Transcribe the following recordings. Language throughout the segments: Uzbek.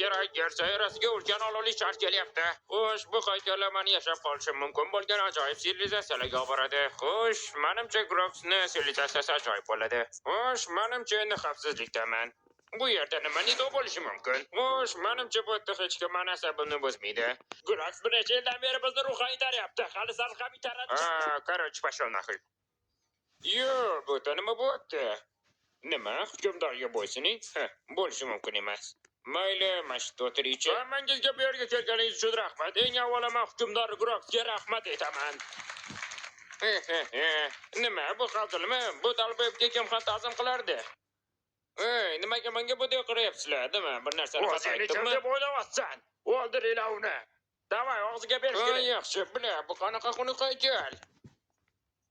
kerak. Yer sayyorasiga ulkan olovli shar kelyapti. Xo'sh, bu haykallar yashab qolishi mumkin bo'lgan ajoyib sivilizatsiyalarga olib boradi. Xo'sh, menimcha Groxni sivilizatsiyasi ajoyib bo'ladi. Xo'sh, menimcha endi xavfsizlikdaman. Bu yerda nima nizo bo'lishi mumkin? Xo'sh, menimcha bu yerda hech kim meni asabimni buzmaydi. Grox bir necha yildan beri bizni ruhan itaryapti. Hali sal ham itaradi. Короче, pashol nahil. Yo, bu nima bo'pti? Nima? Hukmdorga bo'ysuning? Bo'lishi mumkin emas. Mayli, mashit o'tiruvchi. Hammangizga bu yerga kelganingiz uchun rahmat. Eng avvalo men hukmdor Groxga rahmat aytaman. Nima, bu hazilmi? Bu talabga kim ham ta'zim qilardi? Nimaga menga bunday qilyapsizlar? Nima, bir narsani xato aytdimmi? Sen deb o'ylayapsan. O'ldiringlar uni. Davay, og'ziga berish kerak. Yaxshi, bila, bu qanaqa xunuk haykal?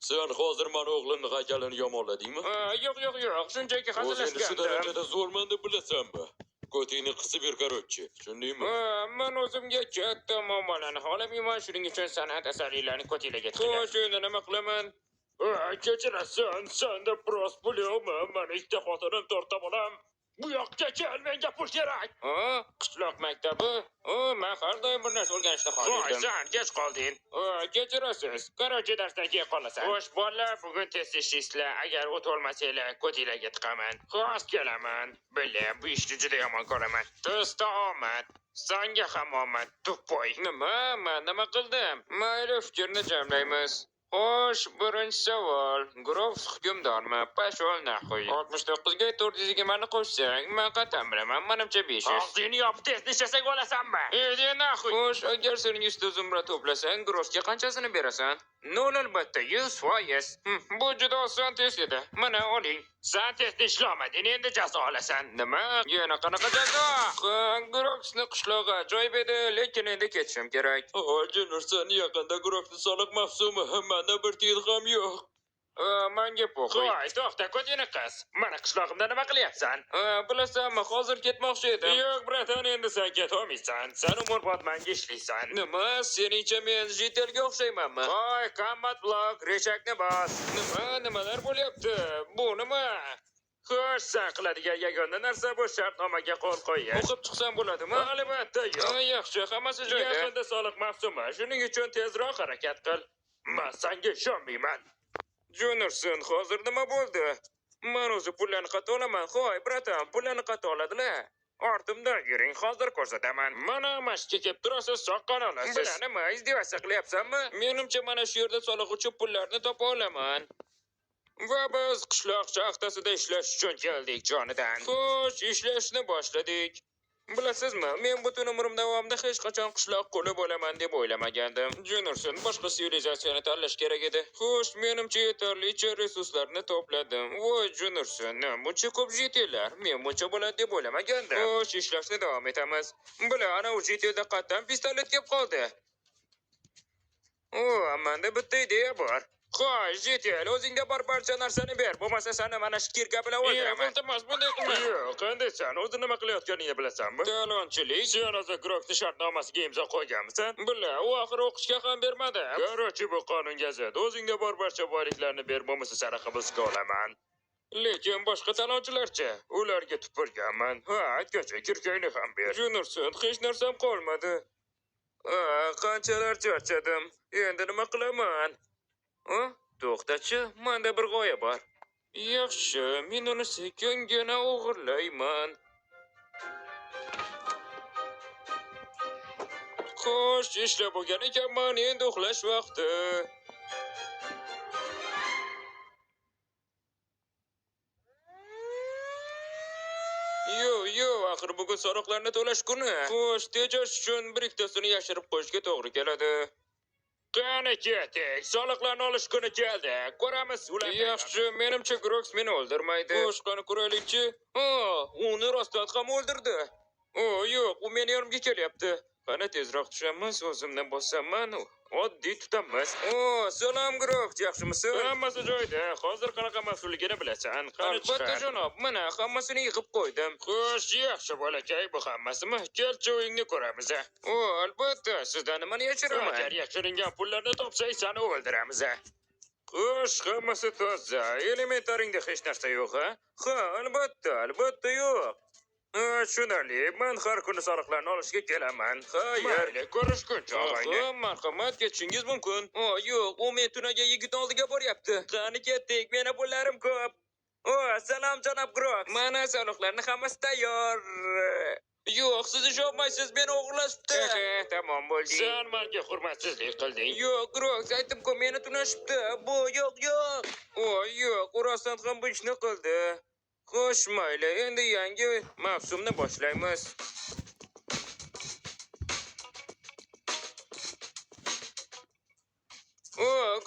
Sen hozir meni o'g'limni haykalini yomonladingmi? Yo'q, shunchaki hazillashgandim. O'zingni shu darajada zo'rman deb bilasanmi? Ko'tingni qisib yur, короче. Tushundingmi? Men o'zimga katta muammolarni xohlamayman, shuning uchun san'at asarlarini ko'tinglarga tiqaman. Xo'sh, endi nima qilaman? Kechirasan, senda biroz pul yo'qmi? Men ikkita xotinim, to'rtta bolam. Bu yoqqa kel, menga pul kerak. Qishloq maktabi? Men har doim bir narsa o'rganishni xohlardim. Sen kech qolding. Kechirasiz. Короче, darsdan keyin qolasan. Xo'sh, bolalar, bugun test ishlaysizlar. Agar o't olmasanglar, ko'tinglarga tiqaman. Xo'sh, kelaman. Bila, bu ishni juda yomon ko'raman. Testda omad. Senga ham omad, tupoy. Men nima qildim? Mayli, fikrni jamlaymiz. Xo'sh, birinchi savol. Grox hukmdormi? Pashol nahoy. 69 ga 400 ga meni qo'shsang, men qat'an bilaman. Menimcha 500. Og'zingni yopib test ishlasak olasanmi? Edi nahoy. Xo'sh, agar sen 100 ta zumra to'plasang, Groxga qanchasini berasan? 0 albatta, 100%. Bu juda oson test edi. Mana oling. Sen test ishlamading, endi jazo olasan. Nima? Yana qanaqa jazo? Groxni qishlog'i ajoyib edi, lekin endi ketishim kerak. Junior, yaqinda Groxni soliq mavsumi, manda bir tiyin ham yo'q. Menga po'xoy. Qo'y, to'xta, ko'tingni qis. Mana qishlog'imda nima qilyapsan? Bilasanmi, hozir ketmoqchi edim. Yo'q, bratan, endi sen ketolmaysan. Sen umrbod menga ishlaysan. Nima? Seningcha men Jitelga o'xshaymanmi? Qo'y, combat block, rechakni bos. Nimalar bo'lyapti? Bu nima? Xo'sh, sen qiladigan yagona narsa bu shartnomaga qo'l qo'yish. O'qib chiqsam bo'ladimi? Albatta, yo'q. Yaxshi, hammasi joyida. Yaqinda soliq mavsumi, shuning uchun tezroq harakat qil. Men senga ishonmayman. Juniorson, hozir nima bo'ldi? Men o'zi pullarni qat'a olaman. Qo'y, bratan, pullarni qat'a oladilar. Ortimdan yuring, hozir ko'rsataman. Mana mashqqa kelib turasiz, soqqon olasiz. Bular nima, izdevasiya qilyapsanmi? Menimcha mana shu yerda soliq uchun pullarni topa olaman. Va biz qishloq shaxtasida ishlash uchun keldik jonidan. Xo'sh, ishlashni boshladik. Bilasizmi, men butun umrim davomida hech qachon qishloq quli bo'laman deb o'ylamagandim. Juniorson, boshqa sivilizatsiyani tanlash kerak edi. Xo'sh, menimcha yetarlicha resurslarni to'pladim. Voy, Juniorson, buncha ko'p jetellar. Men buncha bo'ladi deb o'ylamagandim. Xo'sh, ishlashni davom etamiz. Bila, ana u jetelda qatdan pistolet kelib qoldi. Menda bitta ideya bor. Qo'y, jetel, o'zingda bor barcha narsani ber. Bo'lmasa seni mana shu kirka bilan o'ldiraman. Iltimos, bunday qilma. Yo'q, qanday sen o'zi nima qilayotganingni bilasanmi? Talonchilik. Sen o'zi Groxni shartnomasiga imzo qo'yganmisan? Bila, u oxiri o'qishga ham bermadi. Короче, bu qonunga zid. O'zingda bor barcha boyliklarni ber, bo'lmasa seni hibsga olaman. Lekin boshqa talonchilarchi? Ularga tupurganman. Aytgancha kirkangni ham ber. Juniorson, hech narsam qolmadi. Qanchalar charchadim. Endi nima qilaman? To'xtachi, menda bir g'oya bor. Yaxshi, men uni sekingina o'g'irlayman. Xo'sh, ishlab bo'lgan ekanman, endi uxlash vaqti. Yo'q, axir bugun soliqlarni to'lash kuni. Xo'sh, tejash uchun bir ikkitasini yashirib qo'yishga to'g'ri keladi. Qani keting, soliqlarni olish kuni keldi. Ko'ramiz ular. Yaxshi, menimcha Grox meni o'ldirmaydi. Xo'sh, qani ko'raylikchi. Uni rostdan ham o'ldirdi. Yo'q, u meni yonimga kelyapti. Qani tezroq tushamiz, o'zimni bosaman. Oddiy tutamiz. Salom Grox, yaxshimisiz? Hammasi joyida. Hozir qanaqa mas'ulligini bilasan. Qani chiqar. Albatta janob, mana hammasini yig'ib qo'ydim. Xo'sh, yaxshi bolakay, bu hammasimi? Kelchi o'yingni ko'ramiz. Albatta, sizdan nimani yashiraman? Agar yashiringan pullarni topsang, seni o'ldiramiz. Xo'sh, hammasi toza. Elementaringda hech narsa yo'q, ha? Ha, albatta yo'q. Tushunarli. Men har kuni soliqlarni olishga kelaman. Mayli, ko'rishguncha og'ayni. Marhamat, ketishingiz mumkin. Yo'q, u men tunaga yigit oldiga boryapti. Qani ketdik, meni pullarim ko'p. Salom janob Grok. Mana soliqlarni hammasi tayyor. Yo'q, siz ish olmaysiz, meni o'g'irlashibdi. Tamam bo'ldi. Sen menga hurmatsizlik qilding. Yo'q, Grok, aytdim-ku, meni tunashibdi. Bu yo'q. Yo'q, u rostdan ham bu ishni qildi. Xo'sh, mayli, endi yangi mavsumni boshlaymiz.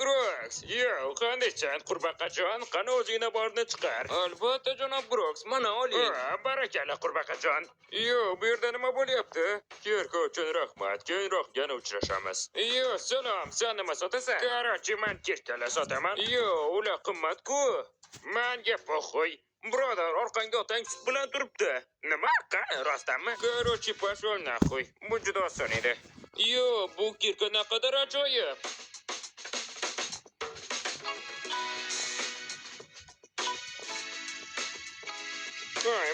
Groks, qandaysan, qurbaqajon? Qani o'zingni borni chiqar. Albatta, janob Groks, mana oling. Barakalla, qurbaqajon. Bu yerda nima bo'lyapti? Cherkov uchun rahmat, keyinroq yana uchrashamiz. Salom, sen nima sotasan? Qarachi, men kirkala sotaman. Ular qimmat-ku. Menga po'xo'y. Birodar, orqangda otang sut bilan turibdi. Nima? Qani, rostdanmi? Qarachi, pashol naxuy. Bu juda oson edi. Bu kirka naqadar ajoyib.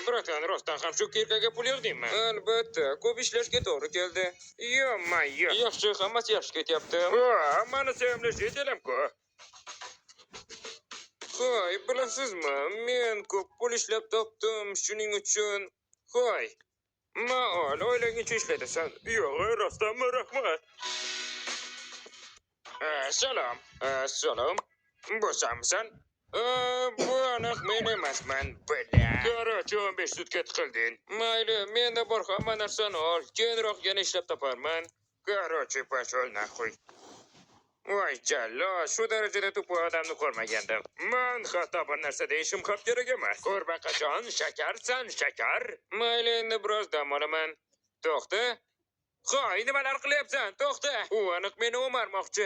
Bratan, rostdan ham shu kirkaga pul yig'dingmi? Albatta, ko'p ishlashga to'g'ri keldi. Yaxshi, hammasi yaxshi ketyapti. Mani sevimli shetelim-ku. Hoy, bilasizmi, men ko'p pul ishlab topdim, shuning uchun. Hoy, maol, o'ylaguncha ishlaysan. Yo'q, rostdanmi, rahmat. Salom. Bu senmisan? Bu aniq men emasman, bila. Qarachi, 15 sutga tiqilding. Mayli, menda bor hamma narsani ol. Keyinroq yana ishlab toparman. Qarachi, pashol naxuy. Voy jallo, shu darajada tupoq odamni ko'rmagandim. Men hatto bir narsa deyishim ham kerak emas. Qurbaqajon, shakarsan, shakar. Mayli, endi biroz dam olaman. To'xta. Hoy, nimalar qilyapsan? To'xta. U aniq meni o'marmoqchi.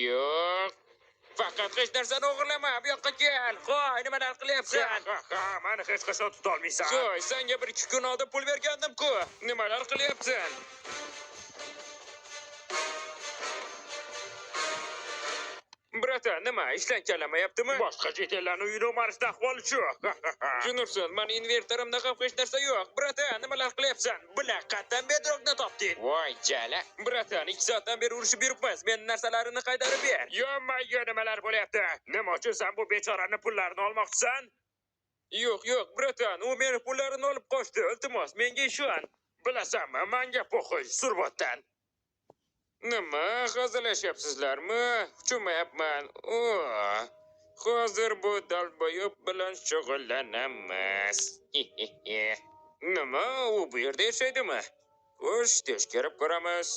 Yo'q. Faqat hech narsani o'g'irlama, bu yoqqa kel. Hoy, nimalar qilyapsan? Meni hech qachon tutolmaysan. Hoy, senga 1-2 kun oldin pul bergandim-ku. Nimalar qilyapsan? Bratan, nima, ishdan kelamayaptimi? Boshqa jetellarni uyini o'marishda ahvoli shu. Tushunursan, meni invertorimda ham hech narsa yo'q. Bratan, nimalar qilyapsan? Bunaqqadan bedroqni topding. Voy jala. Bratan, 2 soatdan beri urishib yuribmiz. Meni narsalarini qaytarib ber. Yo'q, nimalar bo'lyapti? Nima uchun sen bu bechorani pullarini olmoqchisan? Yo'q, Bratan, u meni pullarini olib qochdi. Iltimos, menga ishon. Bilasanmi, menga po'xo'y, surbotdan. Nima, hazillashyapsizlarmi? Tushunmayapman. Hozir bu dalboyob bilan shug'ullanamiz. Nima, u bu yerda yashaydimi? Xo'sh, tekshirib ko'ramiz.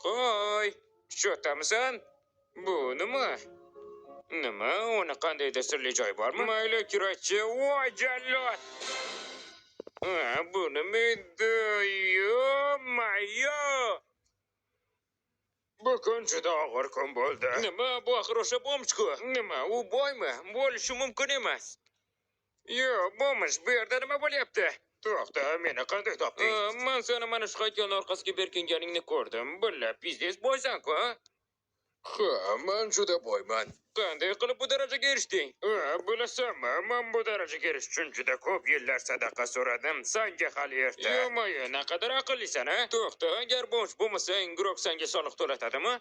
Qo'y, shotamisan? Bu nima? Nima, uni qandaydir sirli joy bormi? Mayli, kirachi. Voy, jallod! Bu nima edi? Bu kun juda og'ir kun bo'ldi. Nima, bu axir o'sha bomchku? Nima, u boymi? Bo'lishi mumkin emas. Yo'q, bo'lmish. Bu yerda nima bo'lyapti? To'xta, meni qanday topding? Men seni mana shu haykalni orqasiga berkinganingni ko'rdim. Billa, pizdes boysan-ku. Men juda boyman. Qanday qilib bu darajaga erishding? Bilasanmi, men bu darajaga erish uchun juda ko'p yillar sadaqa so'radim. Senga hali erta. Yo'q, naqadar aqllisan, a? To'xta, agar bomch bo'lmasang, Grok senga soliq to'latadimi?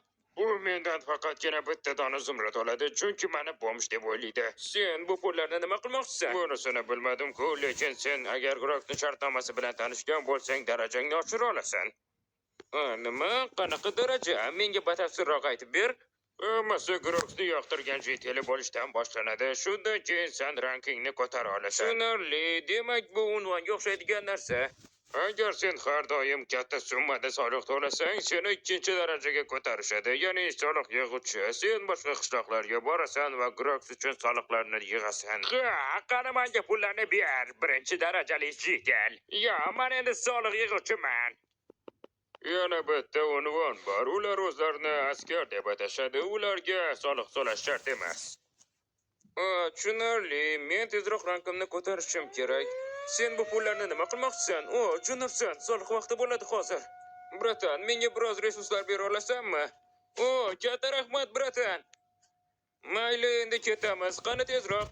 U mendan faqatgina bitta dona zumrad oladi, chunki meni bomch deb o'ylaydi. Sen bu pullarni nima qilmoqchisan? Bunisini bilmadim-ku, lekin sen agar Grokning shartnomasi bilan tanishgan bo'lsang, darajangni oshira olasan. Nima? Qanaqa daraja? Menga batafsilroq aytib ber. Hammasi Groksni yoqtirgan jeteli bo'lishdan boshlanadi. Shundan keyin sen rankingni ko'tara olasan. Tushunarli. Demak, bu unvonga o'xshaydigan narsa. Agar sen har doim katta summada soliq to'lasang, seni 2-darajaga ko'tarishadi. Ya'ni soliq yig'uvchi. Sen boshqa qishloqlarga borasan va Groks uchun soliqlarni yig'asan. Qani menga pullarni ber, 1-darajali jetel. Men endi soliq yig'uvchiman. Yana bitta unvon bor. Ular o'zlarini askar deb atashadi. Ularga soliq to'lash shart emas. Tushunarli. Men tezroq rankimni ko'tarishim kerak. Sen bu pullarni nima qilmoqchisan? Tushunursan, soliq vaqti bo'ladi hozir. Bratan, menga biroz resurslar bera olasanmi? Katta rahmat, bratan. Mayli, endi ketamiz. Qani tezroq.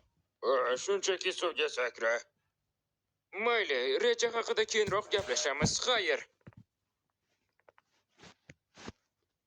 Shunchaki suvga sakra. mayli reja haqida keyinroq gaplashamiz. Xayr.